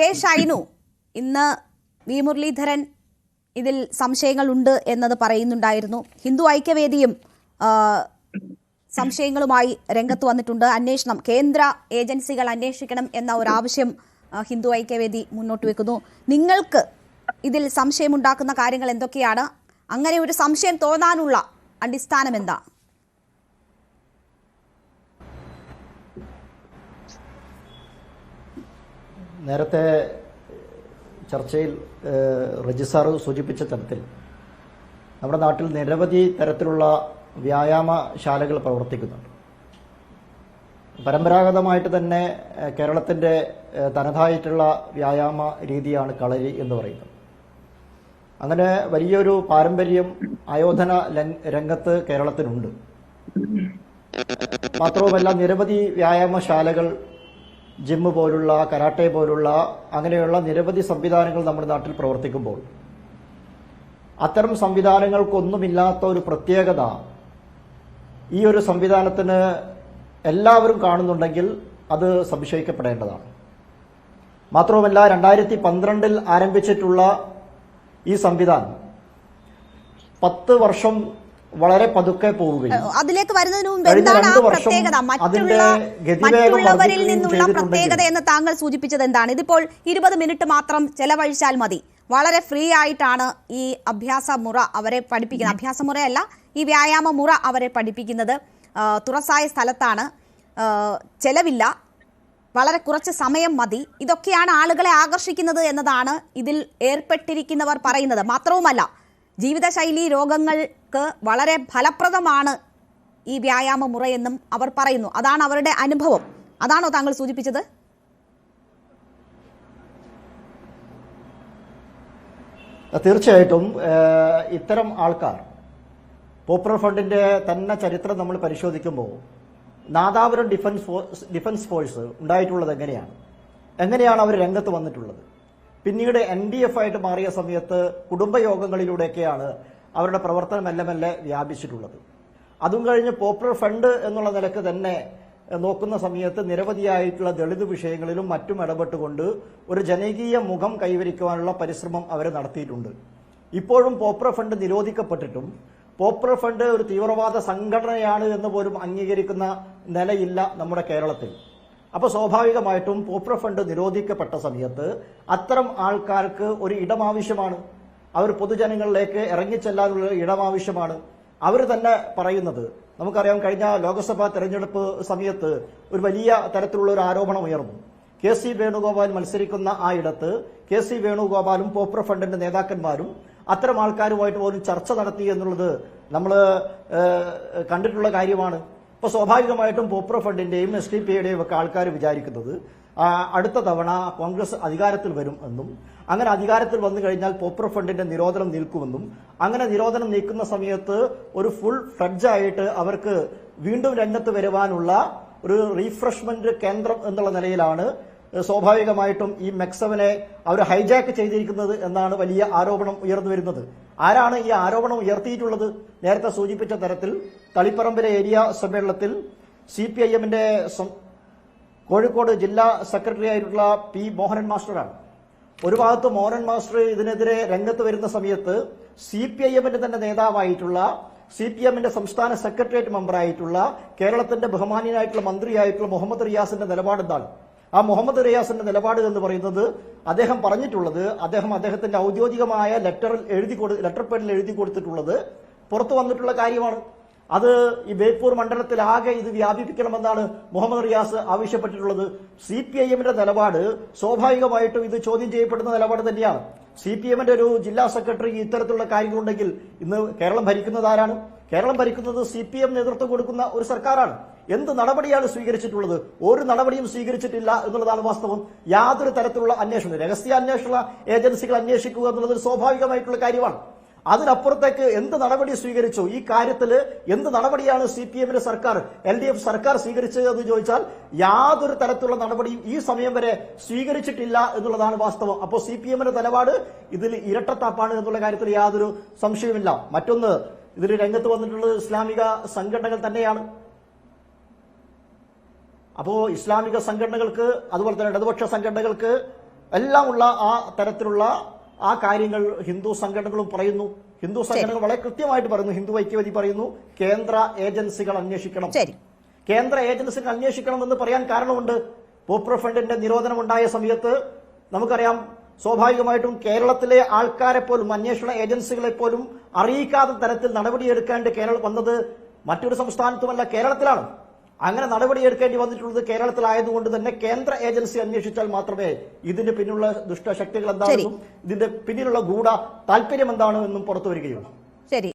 K Shinu ഇന്ന് V Muraleedharan ഇതിൽ സംശയങ്ങളുണ്ട് എന്നത് പറയുന്നുണ്ടായിരുന്നു. ഹിന്ദു ഐക്യവേദിയും സംശയങ്ങളുമായി രംഗത്ത് വന്നിട്ടുണ്ട്. അന്വേഷണം കേന്ദ്ര ഏജൻസികൾ അന്വേഷിക്കണം എന്ന ഒരു ആവശ്യം ഹിന്ദു ഐക്യവേദി മുന്നോട്ട് വെക്കുന്നു. നിങ്ങൾക്ക് ഇതിൽ സംശയമുണ്ടാക്കുന്ന കാര്യങ്ങൾ എന്തൊക്കെയാണ്? അങ്ങനെ ഒരു സംശയം തോന്നാനുള്ള അടിസ്ഥാനം എന്താ? നേരത്തെ ചർച്ചയിൽ റജിസാർ സൂചിപ്പിച്ച തരത്തിൽ നമ്മുടെ നാട്ടിൽ നിരവധി തരത്തിലുള്ള വ്യായാമശാലകൾ പ്രവർത്തിക്കുന്നുണ്ട്. പരമ്പരാഗതമായിട്ട് തന്നെ കേരളത്തിൻ്റെ തനതായിട്ടുള്ള വ്യായാമ രീതിയാണ് കളരി എന്ന് പറയുന്നത്. അങ്ങനെ വലിയൊരു പാരമ്പര്യം ആയോധന രംഗത്ത് കേരളത്തിനുണ്ട്. മാത്രവുമല്ല നിരവധി വ്യായാമശാലകൾ, ജിമ്മ് പോലുള്ള, കരാട്ടെ പോലുള്ള അങ്ങനെയുള്ള നിരവധി സംവിധാനങ്ങൾ നമ്മുടെ നാട്ടിൽ പ്രവർത്തിക്കുമ്പോൾ അത്തരം സംവിധാനങ്ങൾക്കൊന്നുമില്ലാത്ത ഒരു പ്രത്യേകത ഈ ഒരു സംവിധാനത്തിന് എല്ലാവരും കാണുന്നുണ്ടെങ്കിൽ അത് സംശയിക്കപ്പെടേണ്ടതാണ്. മാത്രവുമല്ല 2012 ആരംഭിച്ചിട്ടുള്ള ഈ സംവിധാനം 10 വർഷം വളരെ പതുക്കെ പോവുകയും അതിലേക്ക് വരുന്നതിന് മുമ്പ് എന്താണ് ആ പ്രത്യേകത, മറ്റുള്ളവരിൽ നിന്നുള്ള പ്രത്യേകത എന്ന് താങ്കൾ സൂചിപ്പിച്ചത് എന്താണ്? ഇതിപ്പോൾ 20 മിനിറ്റ് മാത്രം ചെലവഴിച്ചാൽ മതി, വളരെ ഫ്രീ ആയിട്ടാണ് ഈ അഭ്യാസ മുറ അവരെ പഠിപ്പിക്കുന്നത്. അഭ്യാസ മുറയല്ല, ഈ വ്യായാമ മുറ അവരെ പഠിപ്പിക്കുന്നത്. തുറസായ സ്ഥലത്താണ്, ചെലവില്ല, വളരെ കുറച്ച് സമയം മതി. ഇതൊക്കെയാണ് ആളുകളെ ആകർഷിക്കുന്നത് എന്നതാണ് ഇതിൽ ഏർപ്പെട്ടിരിക്കുന്നവർ പറയുന്നത്. മാത്രവുമല്ല ജീവിതശൈലി രോഗങ്ങൾക്ക് വളരെ ഫലപ്രദമാണ് ഈ വ്യായാമ മുറയെന്നും അവർ പറയുന്നു. അതാണ് അവരുടെ അനുഭവം. അതാണോ താങ്കൾ സൂചിപ്പിച്ചത്? തീർച്ചയായിട്ടും ഇത്തരം ആൾക്കാർ പോപ്പുലർ ഫണ്ടിന്റെ തന്നെ ചരിത്രം നമ്മൾ പരിശോധിക്കുമ്പോൾ നാദാപുരം ഡിഫൻസ് ഫോഴ്സ് ഉണ്ടായിട്ടുള്ളത് എങ്ങനെയാണ് അവർ രംഗത്ത് വന്നിട്ടുള്ളത്? പിന്നീട് NDF ആയിട്ട് മാറിയ സമയത്ത് കുടുംബയോഗങ്ങളിലൂടെയൊക്കെയാണ് അവരുടെ പ്രവർത്തനം മെല്ലെ മെല്ലെ വ്യാപിച്ചിട്ടുള്ളത്. അതും കഴിഞ്ഞ് പോപ്പുലർ ഫണ്ട് എന്നുള്ള നിലക്ക് തന്നെ നോക്കുന്ന സമയത്ത് നിരവധിയായിട്ടുള്ള ദളിത് വിഷയങ്ങളിലും മറ്റും ഇടപെട്ടുകൊണ്ട് ഒരു ജനകീയ മുഖം കൈവരിക്കുവാനുള്ള പരിശ്രമം അവർ നടത്തിയിട്ടുണ്ട്. ഇപ്പോഴും പോപ്പുലർ ഫണ്ട് നിരോധിക്കപ്പെട്ടിട്ടും പോപ്പുലർ ഫണ്ട് ഒരു തീവ്രവാദ സംഘടനയാണ് എന്ന് പോലും അംഗീകരിക്കുന്ന നിലയില്ല നമ്മുടെ കേരളത്തിൽ. അപ്പോൾ സ്വാഭാവികമായിട്ടും പോപ്പുലർ ഫണ്ട് നിരോധിക്കപ്പെട്ട സമയത്ത് അത്തരം ആൾക്കാർക്ക് ഒരു ഇടം ആവശ്യമാണ്. അവർ പൊതുജനങ്ങളിലേക്ക് ഇറങ്ങിച്ചെല്ലാനുള്ള ഇടം ആവശ്യമാണ്. അവർ തന്നെ പറയുന്നത് നമുക്കറിയാം, കഴിഞ്ഞ ലോക്സഭാ തെരഞ്ഞെടുപ്പ് സമയത്ത് ഒരു വലിയ തരത്തിലുള്ള ഒരു ആരോപണം ഉയർന്നു. KC വേണുഗോപാൽ മത്സരിക്കുന്ന ആ ഇടത്ത് KC വേണുഗോപാലും പോപ്പുലർ ഫണ്ടിന്റെ നേതാക്കന്മാരും അത്തരം ആൾക്കാരുമായിട്ട് പോലും ചർച്ച നടത്തി എന്നുള്ളത് നമ്മൾ കണ്ടിട്ടുള്ള കാര്യമാണ്. ഇപ്പോൾ സ്വാഭാവികമായിട്ടും പോപ്പുലർ ഫണ്ടിന്റെയും SDPIയുടെയും ഒക്കെ ആൾക്കാർ വിചാരിക്കുന്നത് അടുത്ത തവണ കോൺഗ്രസ് അധികാരത്തിൽ വരും എന്നും, അങ്ങനെ അധികാരത്തിൽ വന്നു കഴിഞ്ഞാൽ പോപ്പുലർ ഫണ്ടിന്റെ നിരോധനം നിൽക്കുമെന്നും, അങ്ങനെ നിരോധനം നീക്കുന്ന സമയത്ത് ഒരു ഫുൾ ഫ്ലഡ്ജായിട്ട് അവർക്ക് വീണ്ടും രംഗത്ത് വരുവാനുള്ള ഒരു റീഫ്രഷ്മെന്റ് കേന്ദ്രം എന്നുള്ള നിലയിലാണ് സ്വാഭാവികമായിട്ടും ഈ മെക്സവനെ അവർ ഹൈജാക്ക് ചെയ്തിരിക്കുന്നത് എന്നാണ് വലിയ ആരോപണം ഉയർന്നു വരുന്നത്. ആരാണ് ഈ ആരോപണം ഉയർത്തിയിട്ടുള്ളത്? നേരത്തെ സൂചിപ്പിച്ച തരത്തിൽ തളിപ്പറമ്പിലെ ഏരിയ സമ്മേളനത്തിൽ CPIMന്റെ കോഴിക്കോട് ജില്ലാ സെക്രട്ടറി ആയിട്ടുള്ള P. മോഹനൻ മാസ്റ്ററാണ്. ഒരു ഭാഗത്ത് മോഹനൻ മാസ്റ്റർ ഇതിനെതിരെ രംഗത്ത് വരുന്ന സമയത്ത് CPIMന്റെ തന്നെ നേതാവായിട്ടുള്ള CPMന്റെ സംസ്ഥാന സെക്രട്ടേറിയറ്റ് മെമ്പറായിട്ടുള്ള കേരളത്തിന്റെ ബഹുമാന്യനായിട്ടുള്ള മന്ത്രിയായിട്ടുള്ള മുഹമ്മദ് റിയാസിന്റെ നിലപാട് എന്താണ്? ആ മുഹമ്മദ് റിയാസിന്റെ നിലപാട് എന്ന് പറയുന്നത് അദ്ദേഹം പറഞ്ഞിട്ടുള്ളത്, അദ്ദേഹത്തിന്റെ ഔദ്യോഗികമായ ലെറ്റർ പേഡിൽ എഴുതി കൊടുത്തിട്ടുള്ളത് പുറത്തു വന്നിട്ടുള്ള കാര്യമാണ്. അത് ഈ ബേപ്പൂർ മണ്ഡലത്തിലാകെ ഇത് വ്യാപിപ്പിക്കണമെന്നാണ് മുഹമ്മദ് റിയാസ് ആവശ്യപ്പെട്ടിട്ടുള്ളത്. CPIMന്റെ നിലപാട് സ്വാഭാവികമായിട്ടും ഇത് ചോദ്യം ചെയ്യപ്പെടുന്ന നിലപാട് തന്നെയാണ്. CPMന്റെ ഒരു ജില്ലാ സെക്രട്ടറി ഇത്തരത്തിലുള്ള കാര്യങ്ങളുണ്ടെങ്കിൽ ഇന്ന് കേരളം ഭരിക്കുന്നത് ആരാണ്? കേരളം ഭരിക്കുന്നത് CPM നേതൃത്വം കൊടുക്കുന്ന ഒരു സർക്കാരാണ്. എന്ത് നടപടിയാണ് സ്വീകരിച്ചിട്ടുള്ളത്? ഒരു നടപടിയും സ്വീകരിച്ചിട്ടില്ല എന്നുള്ളതാണ് വാസ്തവം. യാതൊരു തരത്തിലുള്ള അന്വേഷണം, രഹസ്യാന്വേഷണ ഏജൻസികൾ അന്വേഷിക്കുക എന്നുള്ളത് സ്വാഭാവികമായിട്ടുള്ള കാര്യമാണ്. അതിനപ്പുറത്തേക്ക് എന്ത് നടപടി സ്വീകരിച്ചു? ഈ കാര്യത്തിൽ എന്ത് നടപടിയാണ് CPMന്റെ സർക്കാർ, LDF സർക്കാർ സ്വീകരിച്ചത് എന്ന് ചോദിച്ചാൽ യാതൊരു തരത്തിലുള്ള നടപടിയും ഈ സമയം വരെ സ്വീകരിച്ചിട്ടില്ല എന്നുള്ളതാണ് വാസ്തവം. അപ്പോൾ CPMന്റെ നിലപാട് ഇതിൽ ഇരട്ടത്താപ്പാണ് എന്നുള്ള കാര്യത്തിൽ യാതൊരു സംശയവുമില്ല. മറ്റൊന്ന്, ഇതിൽ രംഗത്ത് വന്നിട്ടുള്ളത് ഇസ്ലാമിക സംഘടനകൾ തന്നെയാണ്. അപ്പോൾ ഇസ്ലാമിക സംഘടനകൾക്ക് അതുപോലെ തന്നെ ഇടതുപക്ഷ സംഘടനകൾക്ക് എല്ലാമുള്ള ആ തരത്തിലുള്ള ആ കാര്യങ്ങൾ ഹിന്ദു സംഘടനകളും പറയുന്നു. ഹിന്ദു സംഘടനകൾ വളരെ കൃത്യമായിട്ട് പറയുന്നു. ഹിന്ദു ഐക്യവേദി പറയുന്നു കേന്ദ്ര ഏജൻസികൾ അന്വേഷിക്കണം. കേന്ദ്ര ഏജൻസികൾ അന്വേഷിക്കണമെന്ന് പറയാൻ കാരണമുണ്ട്. പോപ്പുലർ ഫ്രണ്ടിന്റെ നിരോധനം ഉണ്ടായ സമയത്ത് നമുക്കറിയാം, സ്വാഭാവികമായിട്ടും കേരളത്തിലെ ആൾക്കാരെ പോലും അന്വേഷണ ഏജൻസികളെ പോലും അറിയിക്കാത്ത തരത്തിൽ നടപടിയെടുക്കേണ്ട കേരളം വന്നത് മറ്റൊരു സംസ്ഥാനത്തുമല്ല, കേരളത്തിലാണ്. അങ്ങനെ നടപടിയെടുക്കേണ്ടി വന്നിട്ടുള്ളത് കേരളത്തിലായതുകൊണ്ട് തന്നെ കേന്ദ്ര ഏജൻസി അന്വേഷിച്ചാൽ മാത്രമേ ഇതിന് പിന്നിലുള്ള ദുഷ്ടശക്തികൾ എന്താണെന്നും ഇതിന്റെ പിന്നിലുള്ള ഗൂഢ താല്പര്യം എന്താണെന്നും പുറത്തു വരികയുള്ളൂ. ശരി.